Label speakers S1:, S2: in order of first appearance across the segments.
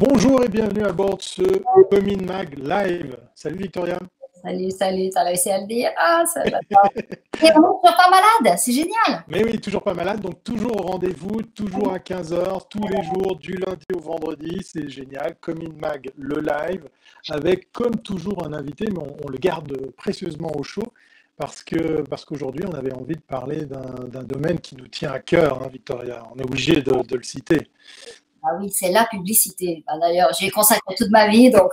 S1: Bonjour et bienvenue à bord de ce Coming Mag Live. Salut Victoria.
S2: Salut, salut, t'as réussi à le dire. Ah, ça va pas. Et on n'est toujours pas malade, c'est génial.
S1: Mais oui, toujours pas malade, donc toujours au rendez-vous, toujours à 15 heures, tous les jours, du lundi au vendredi, c'est génial. Coming Mag, le live, avec comme toujours un invité, mais on le garde précieusement au chaud, parce qu'aujourd'hui on avait envie de parler d'un domaine qui nous tient à cœur, hein, Victoria. On est obligé de le citer.
S2: Ah oui, c'est la publicité. Bah, d'ailleurs, j'y ai consacré toute ma vie, donc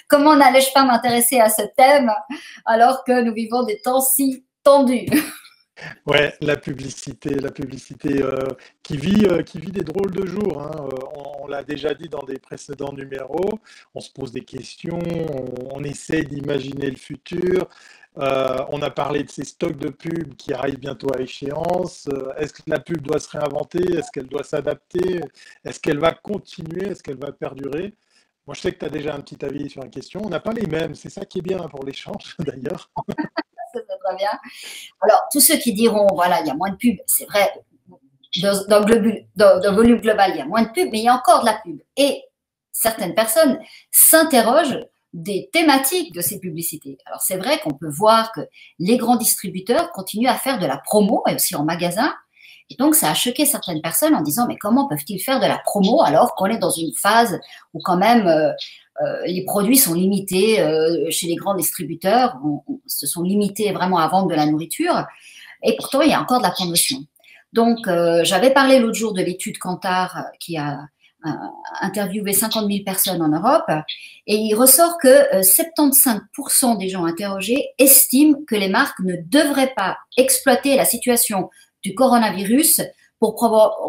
S2: comment n'allais-je pas m'intéresser à ce thème alors que nous vivons des temps si tendus?
S1: Ouais, la publicité qui vit des drôles de jours, hein. On l'a déjà dit dans des précédents numéros. On se pose des questions, on essaie d'imaginer le futur. On a parlé de ces stocks de pubs qui arrivent bientôt à échéance. Est-ce que la pub doit se réinventer? Est-ce qu'elle doit s'adapter? Est-ce qu'elle va continuer? Est-ce qu'elle va perdurer? Moi, je sais que tu as déjà un petit avis sur la question. On n'a pas les mêmes, c'est ça qui est bien pour l'échange d'ailleurs.
S2: C'est très bien. Alors, tous ceux qui diront, voilà, il y a moins de pubs, c'est vrai, dans le volume global, il y a moins de pubs, mais il y a encore de la pub. Et certaines personnes s'interrogent des thématiques de ces publicités. Alors, c'est vrai qu'on peut voir que les grands distributeurs continuent à faire de la promo, et aussi en magasin. Et donc, ça a choqué certaines personnes en disant, mais comment peuvent-ils faire de la promo alors qu'on est dans une phase où quand même les produits sont limités chez les grands distributeurs, se sont limités vraiment à vendre de la nourriture, et pourtant, il y a encore de la promotion. Donc, j'avais parlé l'autre jour de l'étude Kantar qui a interviewé 50 000 personnes en Europe, et il ressort que 75% des gens interrogés estiment que les marques ne devraient pas exploiter la situation du coronavirus pour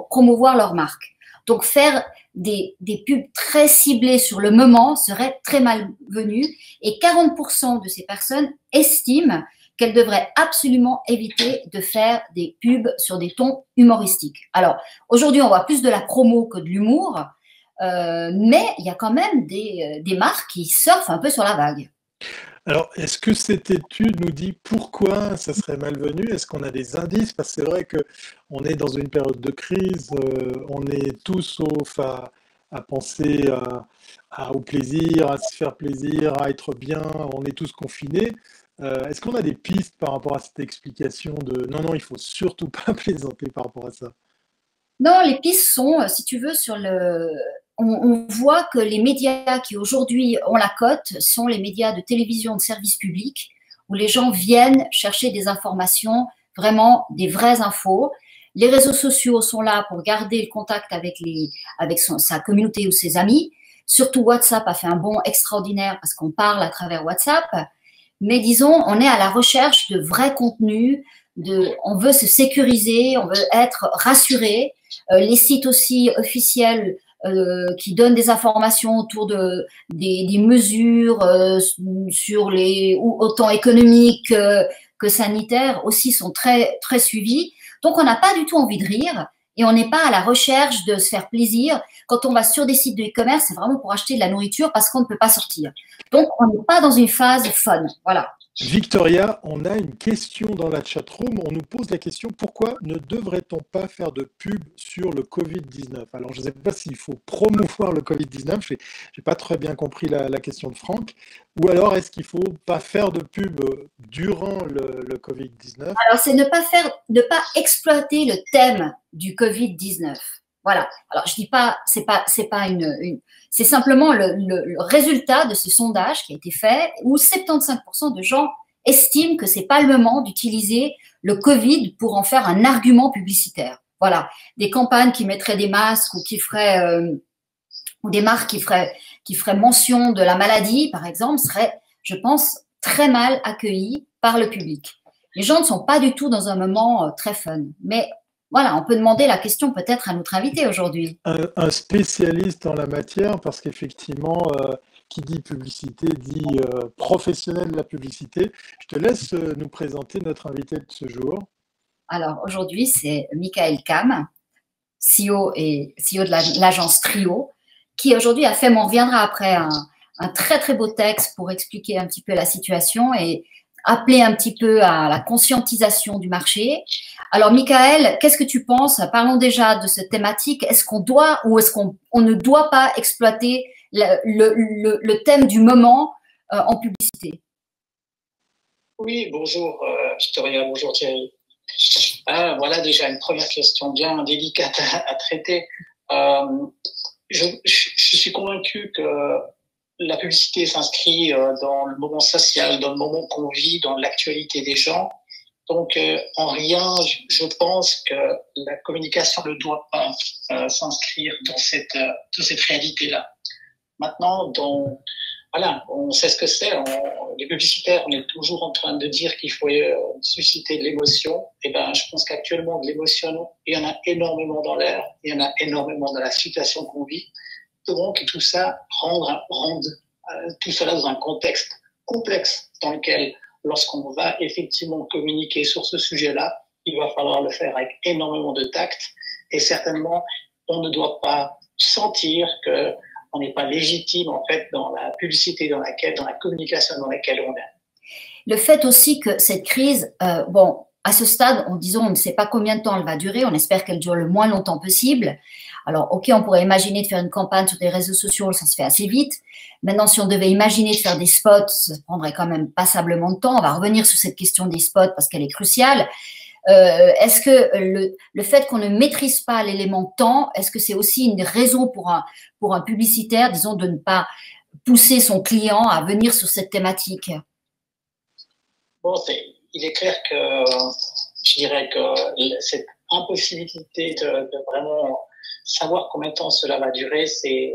S2: promouvoir leur marque. Donc, faire des pubs très ciblées sur le moment serait très malvenu, et 40% de ces personnes estiment qu'elle devrait absolument éviter de faire des pubs sur des tons humoristiques. Alors, aujourd'hui, on voit plus de la promo que de l'humour, mais il y a quand même des marques qui surfent un peu sur la vague.
S1: Alors, est-ce que cette étude nous dit pourquoi ça serait malvenu? Est-ce qu'on a des indices? Parce que c'est vrai qu'on est dans une période de crise, on est tous sauf à penser au plaisir, à se faire plaisir, à être bien, on est tous confinés. Est-ce qu'on a des pistes par rapport à cette explication de non, non, il faut surtout pas plaisanter par rapport à ça?
S2: Non, les pistes sont, si tu veux, sur le. On voit que les médias qui aujourd'hui ont la cote sont les médias de télévision de service public, où les gens viennent chercher des informations, vraiment des vraies infos. Les réseaux sociaux sont là pour garder le contact avec sa communauté ou ses amis. Surtout WhatsApp a fait un bond extraordinaire parce qu'on parle à travers WhatsApp. Mais disons, on est à la recherche de vrais contenus, on veut se sécuriser, on veut être rassuré. Les sites aussi officiels qui donnent des informations autour des mesures sur autant économiques que sanitaires aussi sont très, très suivis. Donc, on n'a pas du tout envie de rire et on n'est pas à la recherche de se faire plaisir. Quand on va sur des sites de e-commerce, c'est vraiment pour acheter de la nourriture parce qu'on ne peut pas sortir. Donc, on n'est pas dans une phase fun. Voilà.
S1: Victoria, on a une question dans la chatroom. On nous pose la question, pourquoi ne devrait-on pas faire de pub sur le Covid-19? Alors, je ne sais pas s'il faut promouvoir le Covid-19, je n'ai pas très bien compris la question de Franck. Ou alors, est-ce qu'il ne faut pas faire de pub durant le Covid-19?
S2: Alors, c'est ne pas exploiter le thème du Covid-19. Voilà. Alors, je dis pas, c'est pas c'est simplement le résultat de ce sondage qui a été fait où 75% de gens estiment que c'est pas le moment d'utiliser le Covid pour en faire un argument publicitaire. Voilà. Des campagnes qui mettraient des masques ou ou des marques qui feraient mention de la maladie, par exemple, seraient, je pense, très mal accueillies par le public. Les gens ne sont pas du tout dans un moment très fun. Mais voilà, on peut demander la question peut-être à notre invité aujourd'hui.
S1: Un spécialiste en la matière, parce qu'effectivement, qui dit publicité dit professionnel de la publicité. Je te laisse nous présenter notre invité de ce jour.
S2: Alors aujourd'hui, c'est Michael Kam, CEO de l'agence Trio, qui aujourd'hui on reviendra après, un très très beau texte pour expliquer un petit peu la situation et appeler un petit peu à la conscientisation du marché. Alors, Michael, qu'est-ce que tu penses? Parlons déjà de cette thématique. Est-ce qu'on doit ou est-ce qu'on ne doit pas exploiter le thème du moment en publicité?
S3: Oui, bonjour Victoria, bonjour Thierry. Voilà déjà une première question bien délicate à traiter. Je suis convaincu que la publicité s'inscrit dans le moment social, dans le moment qu'on vit, dans l'actualité des gens. Donc, en rien, je pense que la communication ne doit pas s'inscrire dans cette réalité-là. Maintenant, voilà, on sait ce que c'est. Les publicitaires, on est toujours en train de dire qu'il faut susciter de l'émotion. Et ben, je pense qu'actuellement, de l'émotion, il y en a énormément dans l'air, il y en a énormément dans la situation qu'on vit. Donc, tout ça rendre tout cela dans un contexte complexe dans lequel, lorsqu'on va effectivement communiquer sur ce sujet-là, il va falloir le faire avec énormément de tact. Et certainement, on ne doit pas sentir que on n'est pas légitime en fait dans la publicité dans la communication dans laquelle on est.
S2: Le fait aussi que cette crise, bon, à ce stade, on ne sait pas combien de temps elle va durer, on espère qu'elle dure le moins longtemps possible. Alors, ok, on pourrait imaginer de faire une campagne sur des réseaux sociaux, ça se fait assez vite. Maintenant, si on devait imaginer de faire des spots, ça prendrait quand même passablement de temps. On va revenir sur cette question des spots parce qu'elle est cruciale. Est-ce que le fait qu'on ne maîtrise pas l'élément temps, est-ce que c'est aussi une raison pour un publicitaire, disons, de ne pas pousser son client à venir sur cette thématique?
S3: Bon, il est clair que je dirais que cette impossibilité de vraiment savoir combien de temps cela va durer, c'est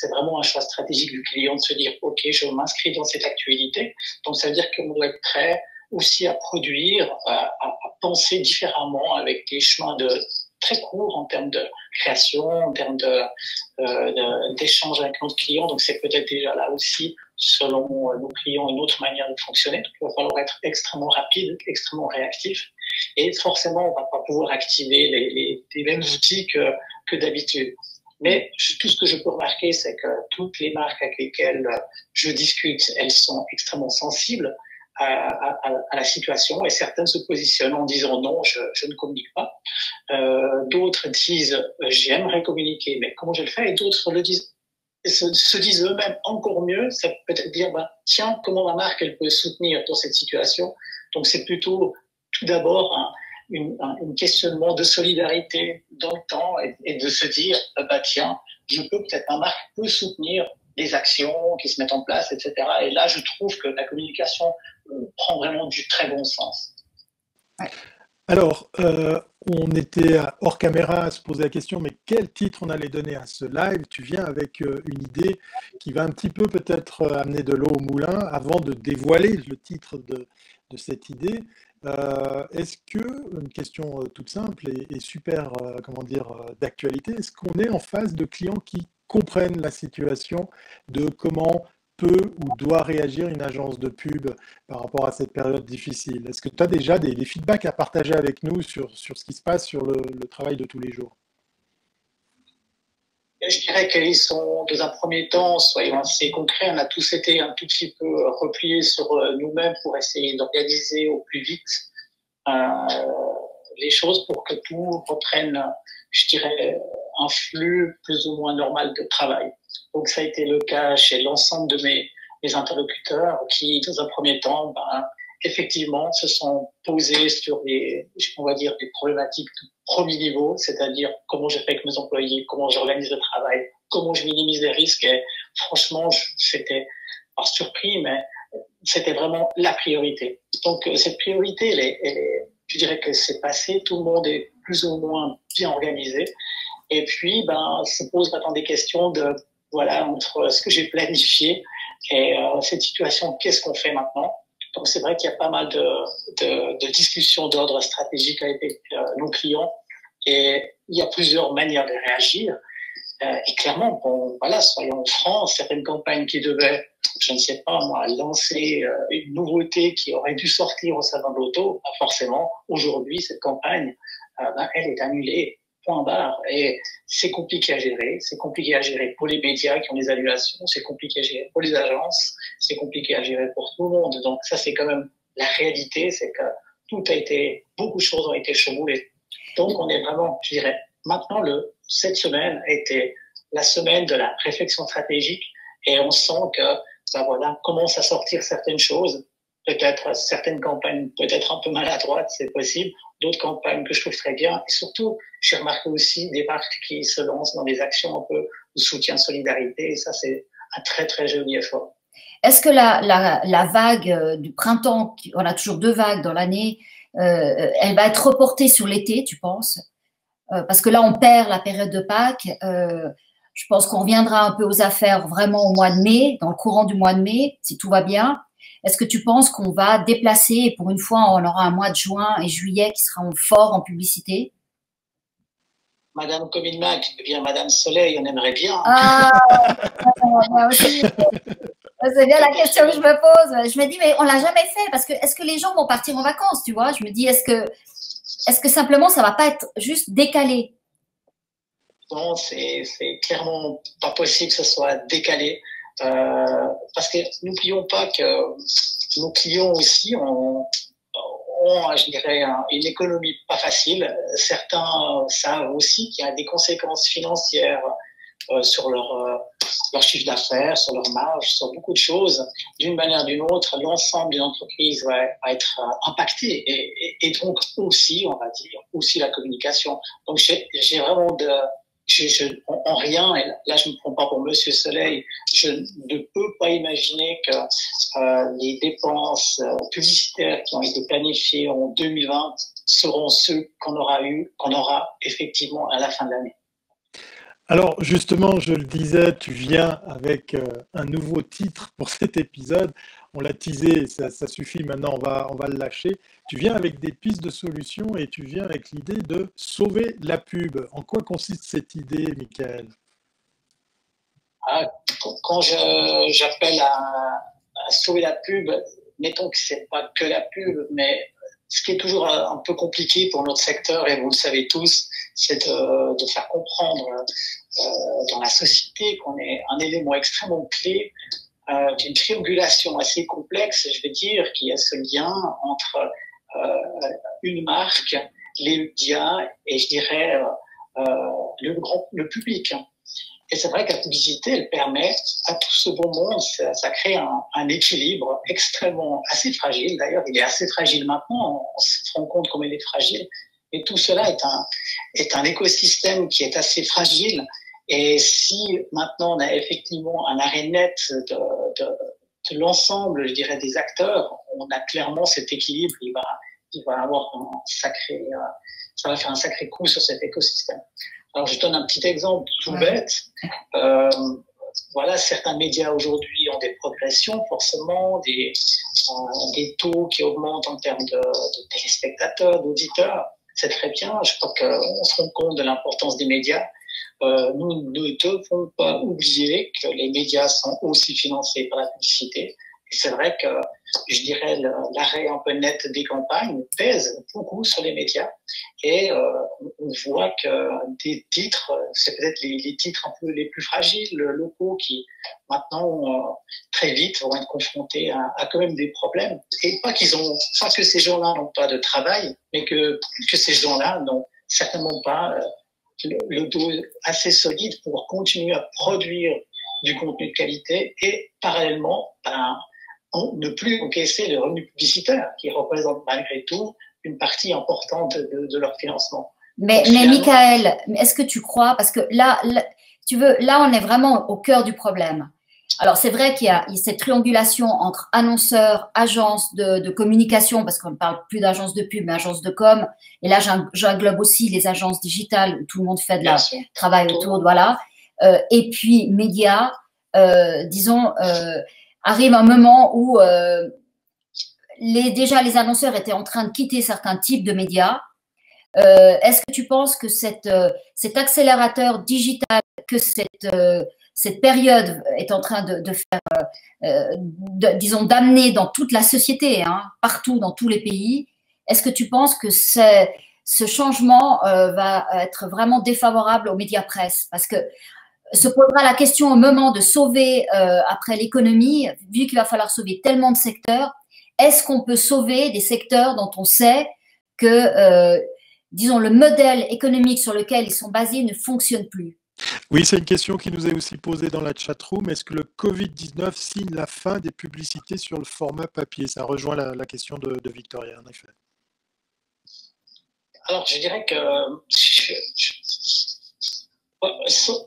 S3: vraiment un choix stratégique du client de se dire, OK, je m'inscris dans cette actualité. Donc, ça veut dire qu'on doit être prêt aussi à produire, à penser différemment avec des chemins très courts en termes de création, en termes d'échange avec notre client. Donc, c'est peut-être déjà là aussi, selon nos clients, une autre manière de fonctionner. Donc, il va falloir être extrêmement rapide, extrêmement réactif. Et forcément, on va pas pouvoir activer les mêmes outils que d'habitude. Mais tout ce que je peux remarquer, c'est que toutes les marques avec lesquelles je discute, elles sont extrêmement sensibles à la situation, et certaines se positionnent en disant non, je ne communique pas. D'autres disent j'aimerais communiquer, mais comment je le fais? Et d'autres le disent, se disent eux-mêmes encore mieux. Ça peut être dire tiens, comment ma marque elle peut soutenir dans cette situation. Donc c'est plutôt tout d'abord un questionnement de solidarité dans le temps, et de se dire tiens, ma marque peut soutenir les actions qui se mettent en place, etc. Et là, je trouve que la communication prend vraiment du très bon sens.
S1: Alors, on était hors caméra à se poser la question, mais quel titre on allait donner à ce live? Tu viens avec une idée qui va un petit peu peut-être amener de l'eau au moulin avant de dévoiler le titre de cette idée. Est-ce que, une question toute simple et super, comment dire, d'actualité, est-ce qu'on est en face de clients qui comprennent la situation de comment peut ou doit réagir une agence de pub par rapport à cette période difficile? Est-ce que tu as déjà des feedbacks à partager avec nous sur ce qui se passe sur le travail de tous les jours?
S3: Je dirais qu'ils sont, dans un premier temps, soyons assez concrets, on a tous été un tout petit peu repliés sur nous-mêmes pour essayer d'organiser au plus vite les choses pour que tout reprenne, je dirais, un flux plus ou moins normal de travail. Donc ça a été le cas chez l'ensemble de mes interlocuteurs qui, dans un premier temps, effectivement, se sont posés sur on va dire, des problématiques de premier niveau, c'est-à-dire comment je fais avec mes employés, comment j'organise le travail, comment je minimise les risques. Et franchement, c'était pas surpris, mais c'était vraiment la priorité. Donc cette priorité, je dirais que c'est passé, tout le monde est plus ou moins bien organisé. Et puis, se pose maintenant des questions entre ce que j'ai planifié et cette situation, qu'est-ce qu'on fait maintenant? Donc, c'est vrai qu'il y a pas mal de discussions d'ordre stratégique avec nos clients, et il y a plusieurs manières de réagir. Et clairement, soyons francs, certaines campagnes qui devaient, je ne sais pas moi, lancer une nouveauté qui aurait dû sortir au salon de l'auto, forcément, aujourd'hui, cette campagne, elle est annulée. Point barre. Et c'est compliqué à gérer. C'est compliqué à gérer pour les médias qui ont des annulations. C'est compliqué à gérer pour les agences. C'est compliqué à gérer pour tout le monde. Donc ça, c'est quand même la réalité, c'est que beaucoup de choses ont été chamboulées. Donc, on est vraiment, je dirais, maintenant, cette semaine a été la semaine de la réflexion stratégique et on sent que, voilà, commence à sortir certaines choses. Peut-être certaines campagnes, peut-être un peu maladroites, c'est possible. D'autres campagnes que je trouve très bien. Et surtout, j'ai remarqué aussi des marques qui se lancent dans des actions un peu de soutien, solidarité. Et ça, c'est un très, très joli effort.
S2: Est-ce que la vague du printemps, on a toujours 2 vagues dans l'année, elle va être reportée sur l'été, tu penses? Parce que là, on perd la période de Pâques. Je pense qu'on reviendra un peu aux affaires vraiment au mois de mai, dans le courant du mois de mai, si tout va bien. Est-ce que tu penses qu'on va déplacer, et pour une fois, on aura un mois de juin et juillet qui seront forts en publicité?
S3: Madame Comilmac, eh bien Madame Soleil, on aimerait bien.
S2: Ah, moi aussi. C'est bien la question que je me pose. Je me dis, mais on l'a jamais fait parce que est-ce que les gens vont partir en vacances, tu vois? Je me dis, est-ce que simplement ça va pas être juste décalé?
S3: Non, c'est clairement pas possible que ce soit décalé. Parce que n'oublions pas que nos clients aussi ont, je dirais, une économie pas facile. Certains savent aussi qu'il y a des conséquences financières sur leur chiffre d'affaires, sur leur marge, sur beaucoup de choses. D'une manière ou d'une autre, l'ensemble d'une entreprise va être impacté. Et donc aussi, on va dire, aussi la communication. Donc j'ai vraiment en rien, et là je ne me prends pas pour Monsieur Soleil, je ne peux pas imaginer que les dépenses publicitaires qui ont été planifiées en 2020 seront ceux qu'on aura effectivement à la fin de l'année.
S1: Alors justement, je le disais, tu viens avec un nouveau titre pour cet épisode. On l'a teasé, ça suffit maintenant, on va le lâcher. Tu viens avec des pistes de solutions et tu viens avec l'idée de sauver la pub. En quoi consiste cette idée, Michael?
S3: Quand j'appelle à sauver la pub, mettons que c'est pas que la pub, mais ce qui est toujours un peu compliqué pour notre secteur, et vous le savez tous, c'est de faire comprendre dans la société qu'on est un élément extrêmement clé d'une triangulation assez complexe, je vais dire, qui est ce lien entre une marque, les médias et je dirais le public. Et c'est vrai que la publicité, elle permet à tout ce beau monde, ça crée un équilibre extrêmement assez fragile. D'ailleurs, il est assez fragile maintenant, on se rend compte comme il est fragile. Et tout cela est un écosystème qui est assez fragile. Et si maintenant on a effectivement un arrêt net de l'ensemble, je dirais, des acteurs, on a clairement cet équilibre, il va avoir ça va faire un sacré coup sur cet écosystème. Alors, je donne un petit exemple tout bête. Voilà, certains médias aujourd'hui ont des progressions, forcément, des taux qui augmentent en termes de téléspectateurs, d'auditeurs. C'est très bien. Je crois qu'on se rend compte de l'importance des médias. Nous ne devons pas oublier que les médias sont aussi financés par la publicité. Et c'est vrai que, je dirais, l'arrêt un peu net des campagnes pèse beaucoup sur les médias. Et on voit que des titres, c'est peut-être les titres un peu les plus fragiles, locaux, qui maintenant, très vite, vont être confrontés à quand même des problèmes. Et pas que ces gens-là n'ont pas de travail, mais que ces gens-là n'ont certainement pas le dos assez solide pour continuer à produire du contenu de qualité et parallèlement ne plus encaisser les revenus publicitaires qui représentent malgré tout une partie importante de leur financement.
S2: Mais Michael, est-ce que tu crois, parce que là, on est vraiment au cœur du problème. Alors, c'est vrai qu'il y a cette triangulation entre annonceurs, agences de communication, parce qu'on ne parle plus d'agences de pub, mais agences de com. Et là, j'englobe aussi les agences digitales où tout le monde fait de la travail autour, voilà. Et puis, médias, disons, arrive un moment où déjà les annonceurs étaient en train de quitter certains types de médias. Est-ce que tu penses que cet accélérateur digital, que cette période est en train de faire, disons, d'amener dans toute la société, hein, partout, dans tous les pays, est-ce que tu penses que ce changement va être vraiment défavorable aux médias presse? Parce que se posera la question au moment de sauver après l'économie, vu qu'il va falloir sauver tellement de secteurs, est-ce qu'on peut sauver des secteurs dont on sait que, disons, le modèle économique sur lequel ils sont basés ne fonctionne plus?
S1: Oui, c'est une question qui nous est aussi posée dans la chatroom. Est-ce que le Covid-19 signe la fin des publicités sur le format papier? Ça rejoint la question de Victoria, en effet.
S3: Alors, je dirais que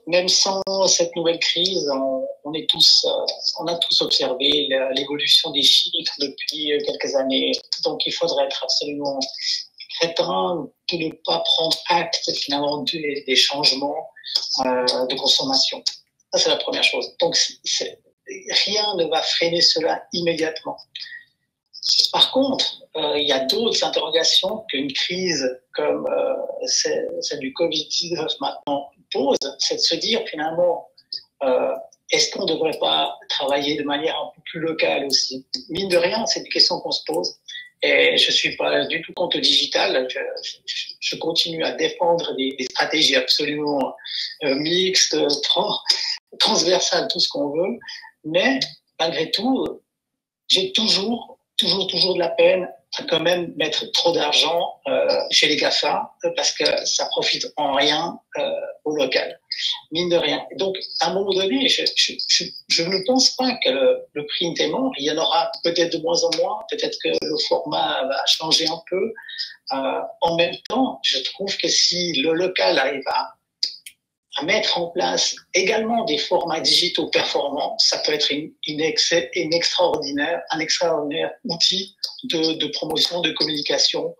S3: même sans cette nouvelle crise, on a tous observé l'évolution des chiffres depuis quelques années. Donc, il faudrait être absolument crétin de ne pas prendre acte finalement des changements de consommation. Ça, c'est la première chose. Donc, rien ne va freiner cela immédiatement. Par contre, il y a d'autres interrogations qu'une crise comme celle du Covid-19 maintenant pose, c'est de se dire finalement, est-ce qu'on ne devrait pas travailler de manière un peu plus locale aussi? Mine de rien, c'est une question qu'on se pose. Et je suis pas du tout contre le digital. Je continue à défendre des stratégies absolument mixtes, transversales, tout ce qu'on veut. Mais malgré tout, j'ai toujours de la peine à quand même mettre trop d'argent chez les GAFA parce que ça profite en rien au local, mine de rien. Donc, à un moment donné, je ne pense pas que le print est mort. Il y en aura peut-être de moins en moins. Peut-être que le format va changer un peu. En même temps, je trouve que si le local arrive à mettre en place également des formats digitaux performants, ça peut être un extraordinaire outil de promotion, de communication,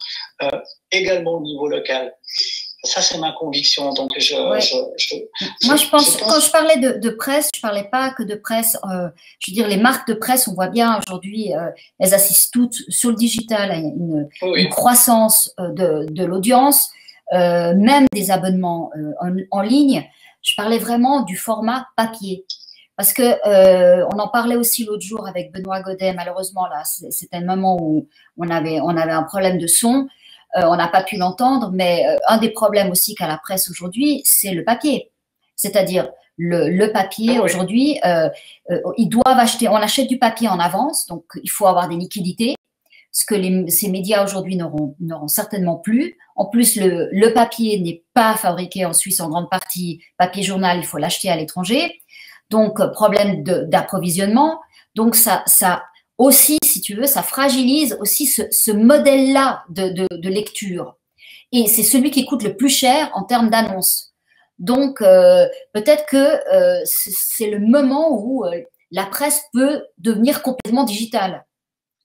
S3: également au niveau local. Ça, c'est ma conviction. Donc,
S2: Moi, je pense, quand je parlais de presse, je parlais pas que de presse. Je veux dire, les marques de presse, on voit bien aujourd'hui, elles assistent toutes sur le digital à une croissance de l'audience, même des abonnements en ligne. Je parlais vraiment du format papier. Parce que on en parlait aussi l'autre jour avec Benoît Godet. Malheureusement, là, c'était un moment où on avait un problème de son. On n'a pas pu l'entendre, mais un des problèmes aussi qu'a la presse aujourd'hui, c'est le papier. C'est-à-dire le papier aujourd'hui, ils doivent acheter. On achète du papier en avance, donc il faut avoir des liquidités, ce que ces médias aujourd'hui n'auront certainement plus. En plus, le papier n'est pas fabriqué en Suisse en grande partie. Papier journal, il faut l'acheter à l'étranger. Donc, problème d'approvisionnement. Donc, ça aussi, si tu veux, ça fragilise aussi ce modèle-là de lecture. Et c'est celui qui coûte le plus cher en termes d'annonce. Donc, peut-être que c'est le moment où la presse peut devenir complètement digitale.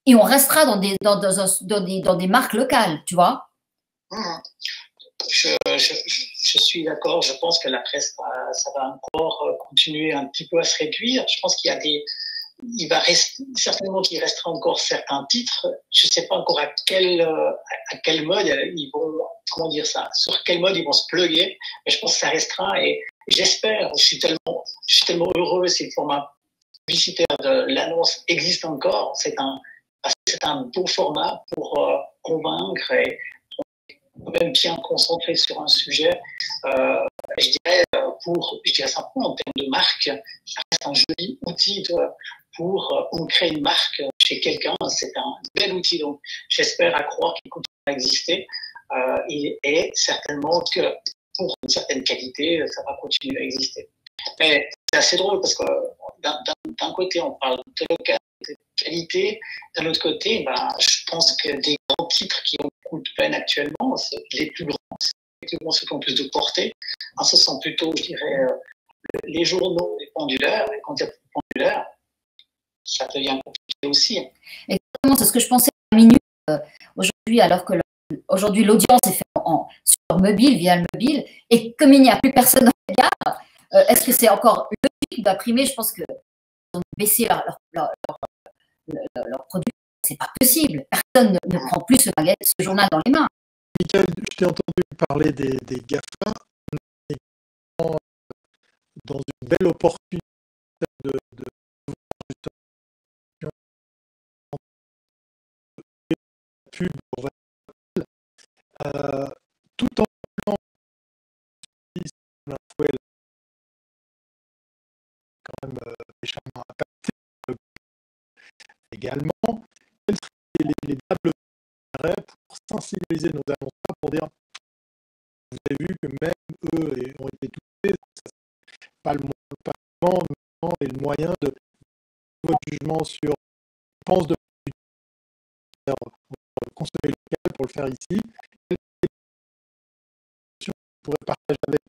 S2: Et on restera dans des marques locales, tu vois.
S3: Je suis d'accord. Je pense que la presse, ça va encore continuer un petit peu à se réduire. Je pense qu'il y a certainement qu'il restera encore certains titres. Je ne sais pas encore à quel mode ils vont, comment dire ça, sur quel mode ils vont se plugger. Mais je pense que ça restera et j'espère. Je suis tellement heureux si le format publicitaire de l'annonce existe encore. C'est un beau format pour convaincre et même bien concentré sur un sujet. Je dirais simplement en termes de marque, ça reste un joli outil pour ancrer une marque chez quelqu'un. C'est un bel outil. Donc, j'espère à croire qu'il continue à exister. Et certainement que pour une certaine qualité, ça va continuer à exister. Mais c'est assez drôle parce que d'un côté, on parle de local, de qualité. D'un autre côté, je pense que des grands titres qui ont beaucoup de peine actuellement, les plus grands, ceux qui ont plus de portée, ce sont plutôt, je dirais, les journaux, les pendulaires. Et quand il y a plus de pendulaires, ça devient compliqué aussi.
S2: Exactement, c'est ce que je pensais à minute aujourd'hui, alors que aujourd'hui l'audience est faite sur mobile, via le mobile, et comme il n'y a plus personne dans les gares, est-ce que c'est encore logique qui doit primer? Je pense qu'ils ont baissé leur produit. C'est pas possible. Personne ne prend plus ce journal dans les mains.
S1: Michael, je t'ai entendu parler des GAFA. On est dans une belle opportunité de pub tout en quand même méchamment impacté également. Quelle serait pour sensibiliser nos annonceurs, pour dire, vous avez vu que même eux ont été touchés, pas le moment et le moyen de votre jugement sur pense de consommer local pour le faire ici. Quelle pourrait partager avec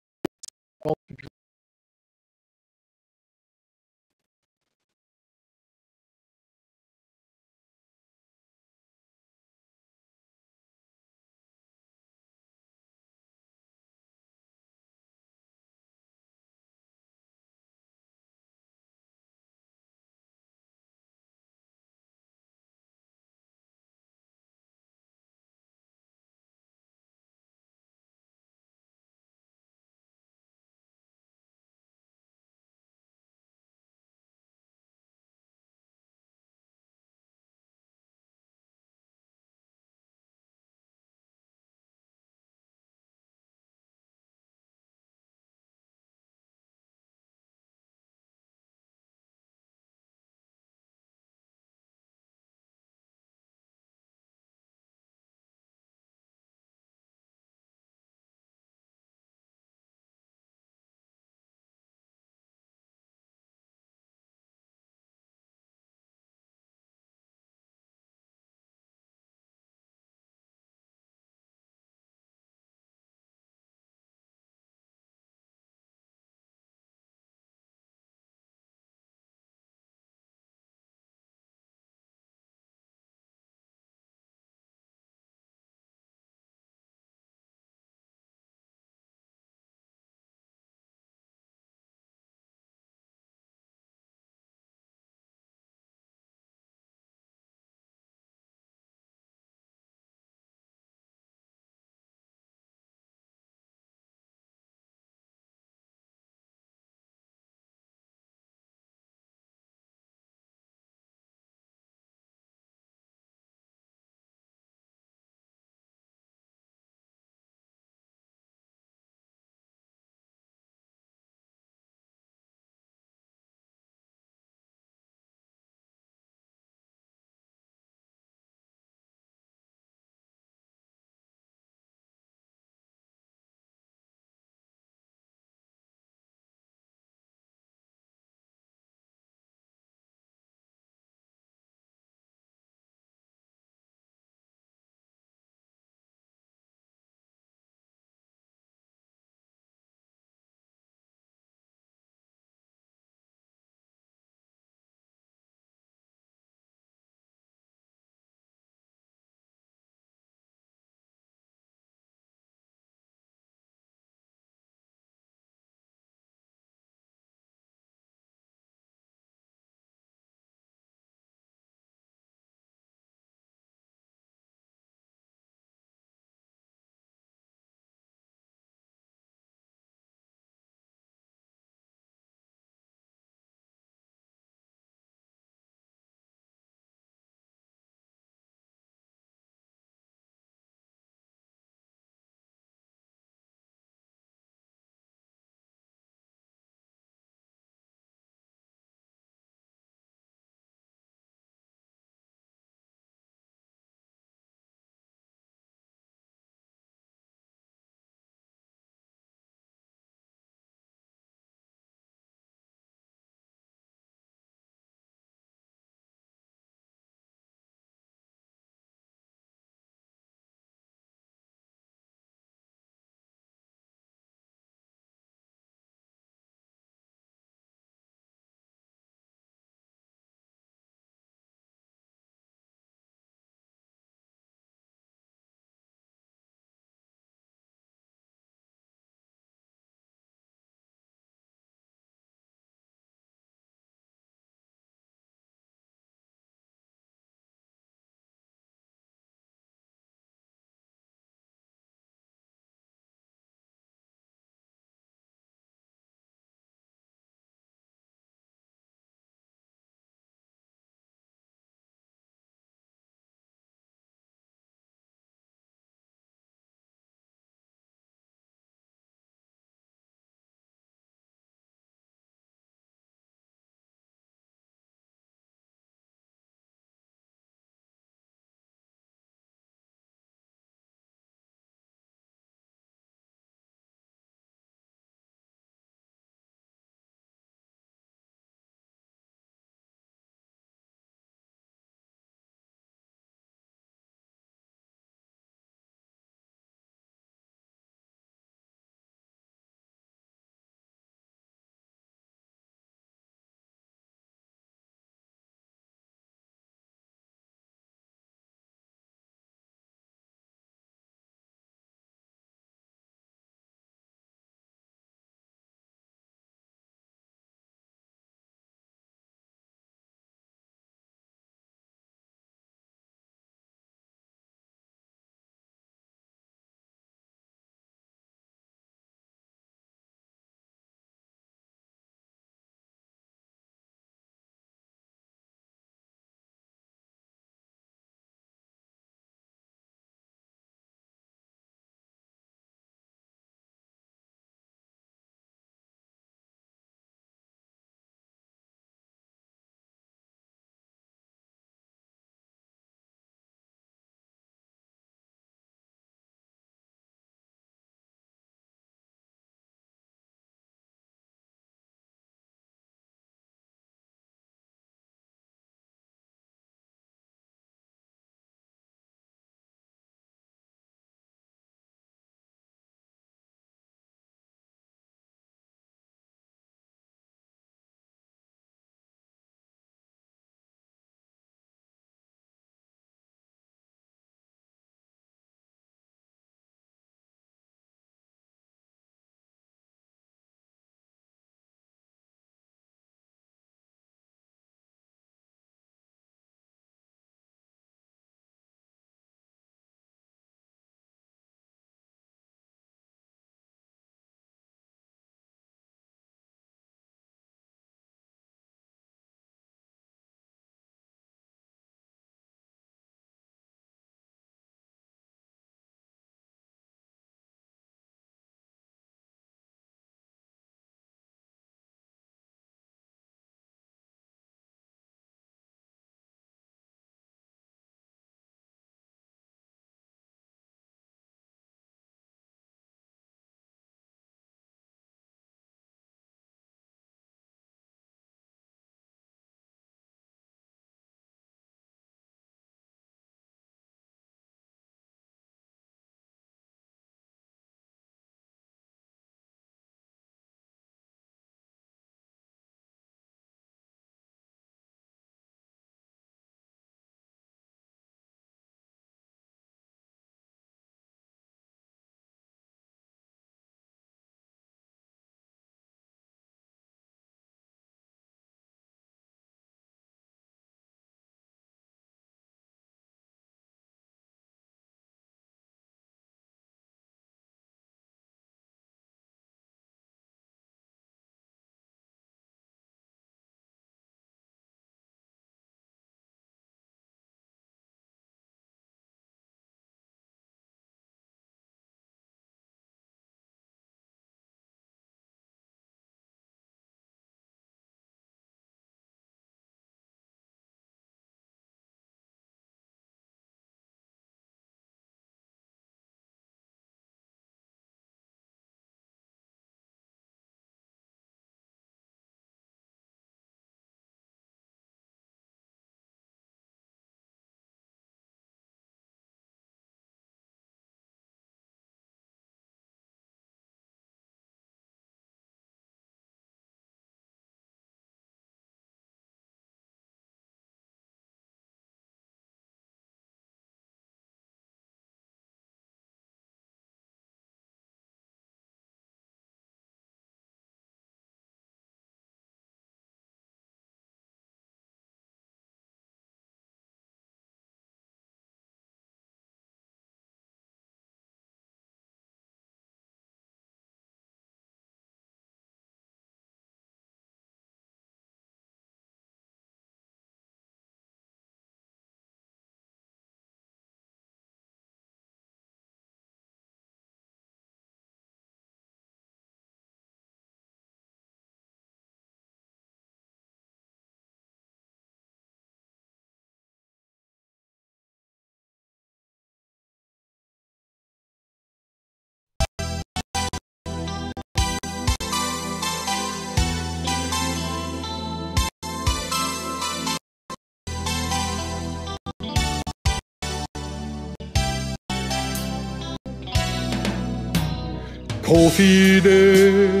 S4: Confinés,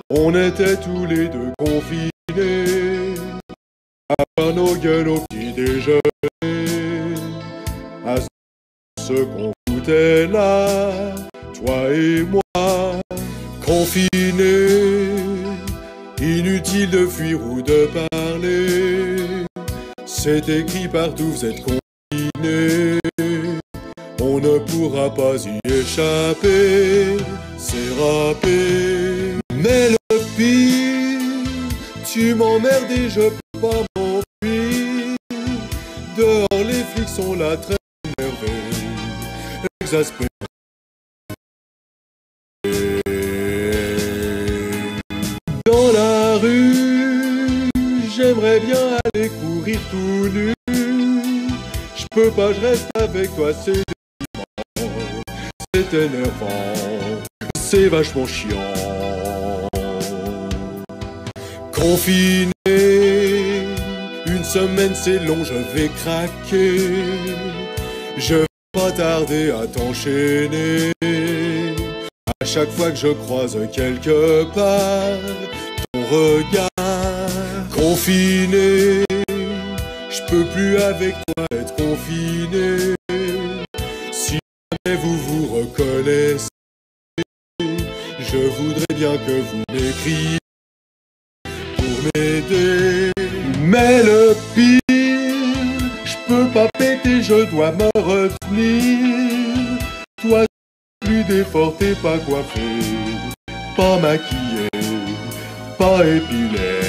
S4: on était tous les deux confinés, à voir nos gueules au petit déjeuner, à ce qu'on foutait là, toi et moi, confinés, inutile de fuir ou de parler, c'est écrit partout, vous êtes confinés, on ne pourra pas y échapper, c'est râpé. Mais le pire, tu m'emmerdes et je peux pas m'enfuir. Dehors les flics sont là très énervés, exaspérés. Dans la rue, j'aimerais bien aller courir tout nu. Je peux pas, je reste avec toi, c'est déprimant, c'est énervant, c'est vachement chiant. Confiné, une semaine c'est long, je vais craquer. Je vais pas tarder à t'enchaîner. À chaque fois que je croise quelque part ton regard. Confiné, je peux plus avec toi être confiné. Si jamais vous vous reconnaissez, je voudrais bien que vous m'écriviez pour m'aider. Mais le pire, je peux pas péter, je dois me retenir. Toi, plus d'effort, t'es pas coiffé, pas maquillé, pas épilé.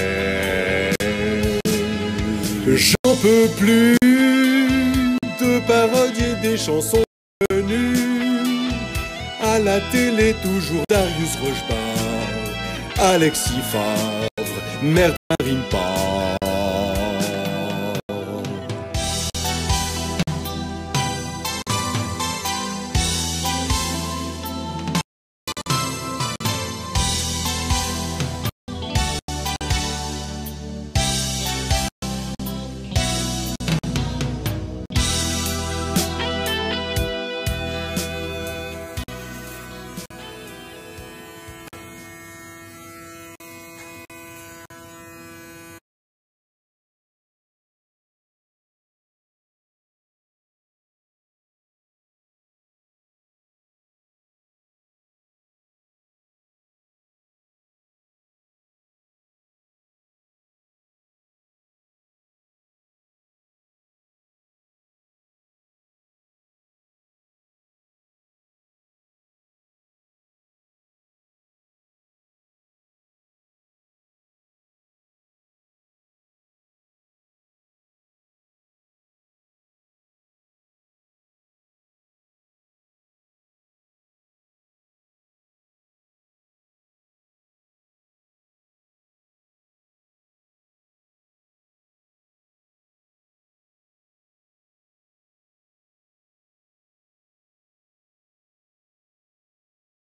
S4: J'en peux plus de parodier des chansons connues. À la télé, toujours Darius Rochebard, Alexis Favre, merde, ça rime pas.